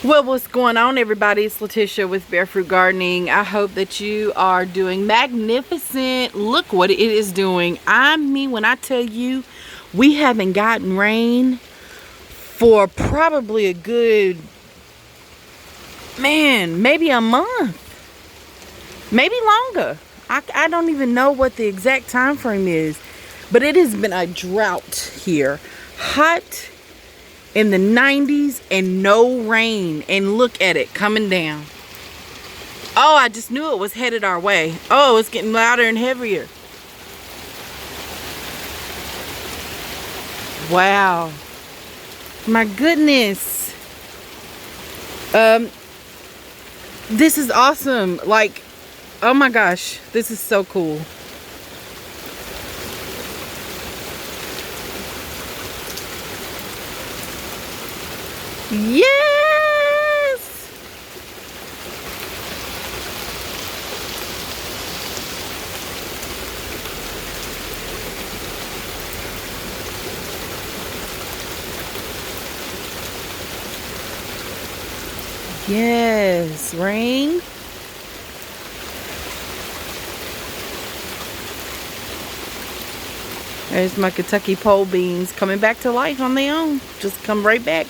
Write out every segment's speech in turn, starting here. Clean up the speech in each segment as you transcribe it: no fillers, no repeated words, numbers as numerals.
Well, what's going on, everybody? It's Letitia with Barefruit Gardening. I hope that you are doing magnificent. Look what it is doing. I mean, when I tell you, we haven't gotten rain for probably a good, maybe a month, maybe longer. I don't even know what the exact time frame is, but it has been a drought here. Hot in the 90s and no rain, and look at it coming down. Oh, I just knew it was headed our way. Oh, it's getting louder and heavier. Wow, my goodness. This is awesome. Like, oh my gosh, this is so cool. Yes! Yes, rain. There's my Kentucky pole beans coming back to life on their own. Just come right back.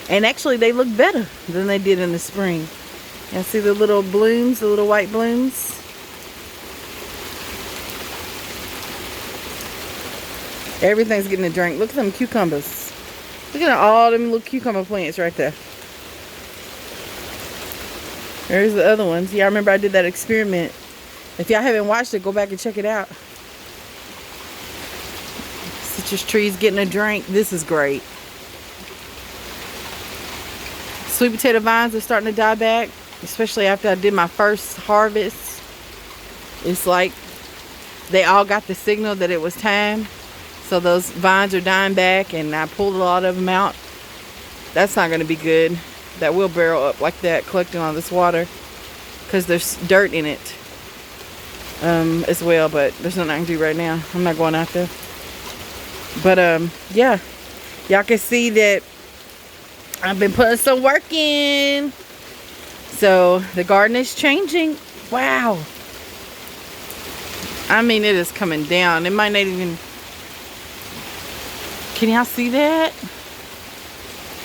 And actually, they look better than they did in the spring. You see the little blooms, the little white blooms? Everything's getting a drink. Look at them cucumbers. Look at all them little cucumber plants right there. There's the other ones. Yeah, I remember I did that experiment. If y'all haven't watched it, go back and check it out. Citrus trees getting a drink. This is great. Sweet potato vines are starting to die back, especially after I did my first harvest. It's like they all got the signal that it was time. So those vines are dying back, and I pulled a lot of them out. That's not going to be good. That will barrel up like that, collecting all this water, because there's dirt in it as well. But there's nothing I can do right now. I'm not going out there. But yeah, y'all can see that I've been putting some work in. So the garden is changing. Wow. I mean, it is coming down. It might not even... Can y'all see that?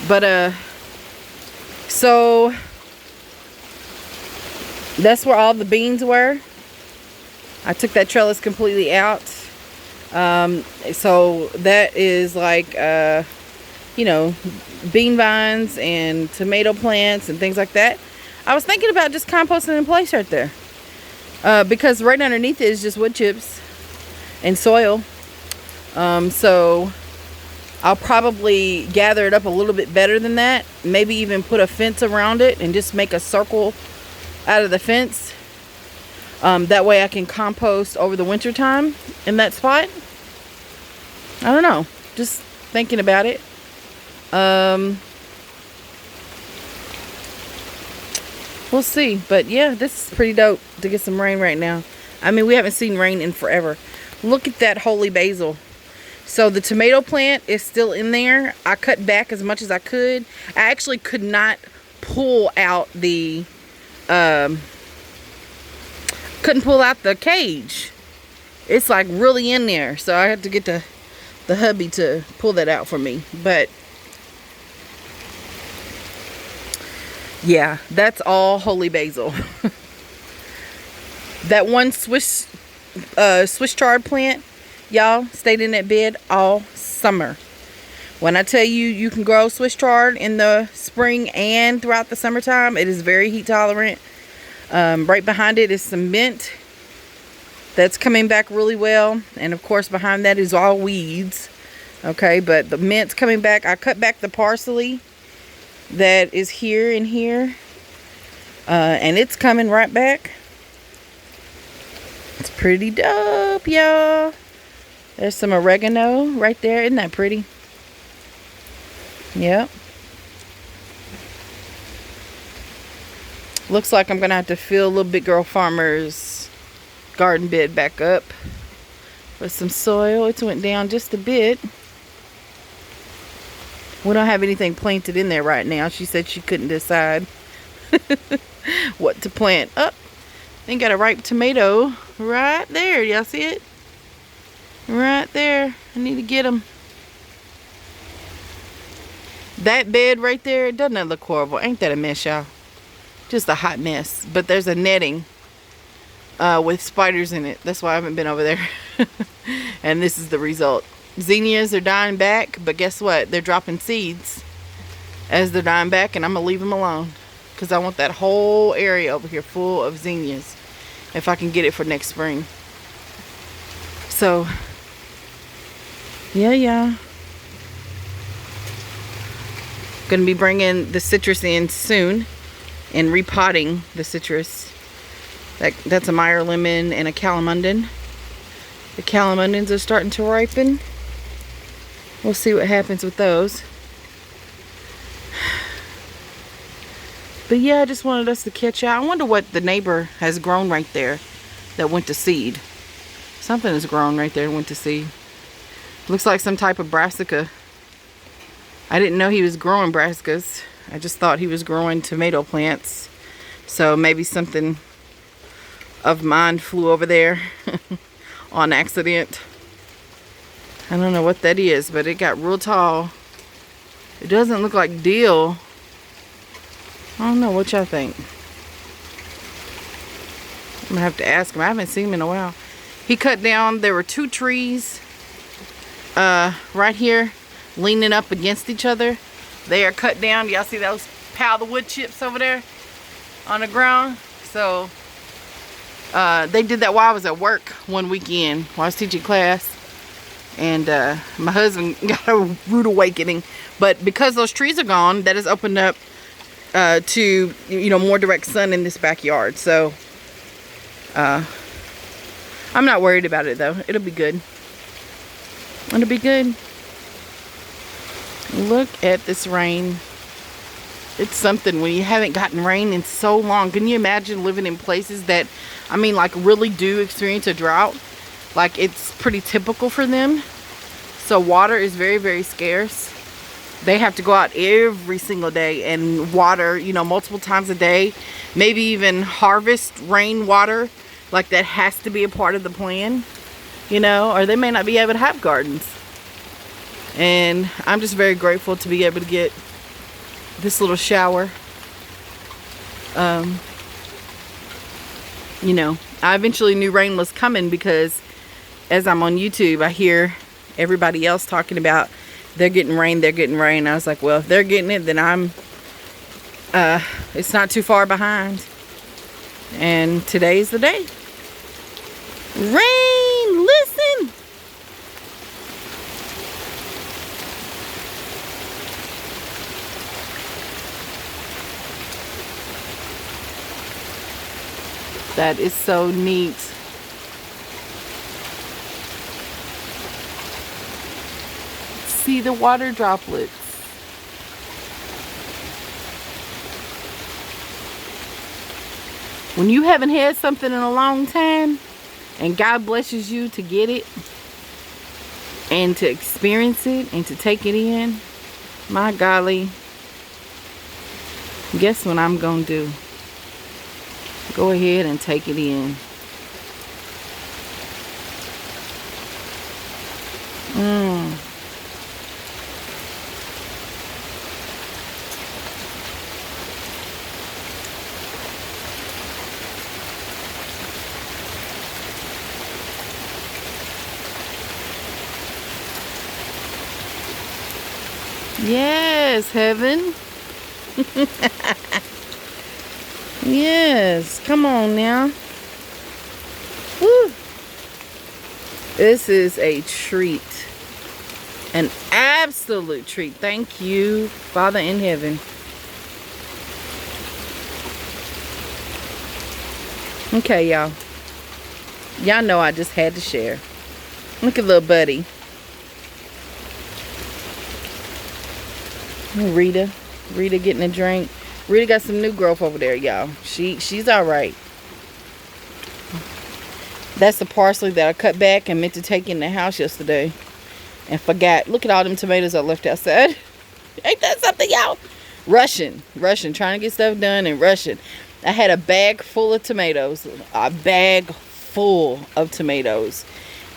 But so that's where all the beans were. I took that trellis completely out. So that is like you know, bean vines and tomato plants and things like that. I was thinking about just composting in place right there, because right underneath it is just wood chips and soil. So I'll probably gather it up a little bit better than that. Maybe even put a fence around it and just make a circle out of the fence. That way I can compost over the winter time in that spot. I don't know, just thinking about it. We'll see. But yeah, this is pretty dope to get some rain right now. I mean, we haven't seen rain in forever. Look at that holy basil. So the tomato plant is still in there. I cut back as much as I could. I actually could not pull out the couldn't pull out the cage. It's like really in there, so I had to get the hubby to pull that out for me. But yeah, that's all holy basil. That one Swiss chard plant, y'all, stayed in that bed all summer. When I tell you, you can grow Swiss chard in the spring and throughout the summertime, it is very heat tolerant. Right behind it is some mint that's coming back really well, and of course behind that is all weeds. Okay, but the mint's coming back. I cut back the parsley that is here and here, and it's coming right back. It's pretty dope, y'all. There's some oregano right there. Isn't that pretty? Yep. Looks like I'm gonna have to fill Little Big Girl Farmer's garden bed back up with some soil. It went down just a bit. We don't have anything planted in there right now. She said she couldn't decide what to plant. Oh, then got a ripe tomato right there. Y'all see it? Right there. I need to get them. That bed right there, doesn't that look horrible? Ain't that a mess, y'all? Just a hot mess. But there's a netting with spiders in it. That's why I haven't been over there. And this is the result. Zinnias are dying back, but guess what? They're dropping seeds as they're dying back, and I'm going to leave them alone because I want that whole area over here full of zinnias if I can get it for next spring. So, yeah. Going to be bringing the citrus in soon and repotting the citrus. That's a Meyer lemon and a calamundan. The calamundans are starting to ripen. We'll see what happens with those. But yeah, I just wanted us to catch out. I wonder what the neighbor has grown right there that went to seed. Something has grown right there and went to seed. Looks like some type of brassica. I didn't know he was growing brassicas. I just thought he was growing tomato plants. So maybe something of mine flew over there on accident. I don't know what that is, but it got real tall. It doesn't look like dill. I don't know what y'all think. I'm gonna have to ask him. I haven't seen him in a while. He cut down, there were 2 trees right here leaning up against each other. They are cut down. Y'all see those pile of wood chips over there on the ground? So they did that while I was at work one weekend while I was teaching class. And my husband got a rude awakening. But because those trees are gone, that has opened up to, you know, more direct sun in this backyard. So I'm not worried about it though. It'll be good. It'll be good. Look at this rain. It's something when you haven't gotten rain in so long. Can you imagine living in places that, I mean, like really do experience a drought? Like it's pretty typical for them. So water is very, very scarce. They have to go out every single day and water, you know, multiple times a day. Maybe even harvest rainwater. Like that has to be a part of the plan, you know, or they may not be able to have gardens. And I'm just very grateful to be able to get this little shower. You know, I eventually knew rain was coming because as I'm on YouTube, I hear everybody else talking about they're getting rain, they're getting rain. I was like, well, if they're getting it, then I'm, it's not too far behind. And today's the day. Rain, listen. That is so neat. See the water droplets. When you haven't had something in a long time and God blesses you to get it and to experience it and to take it in, my golly, guess what I'm gonna do? Go ahead and take it in. Yes, heaven. Yes, come on now. Woo. This is a treat. An absolute treat. Thank you, Father in heaven. Okay, y'all. Y'all know I just had to share. Look at little buddy. Rita getting a drink. Rita got some new growth over there, y'all. She's all right. That's the parsley that I cut back and meant to take in the house yesterday and forgot. Look at all them tomatoes I left outside. Ain't that something, y'all? Rushing, trying to get stuff done and rushing. I had a bag full of tomatoes,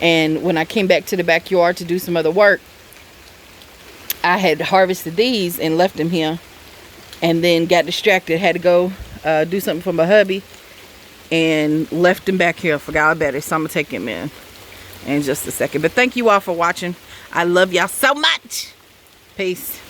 and when I came back to the backyard to do some other work, I had harvested these and left them here, and then got distracted. Had to go do something for my hubby and left them back here. Forgot about it, so I'm gonna take them in just a second. But thank you all for watching. I love y'all so much. Peace.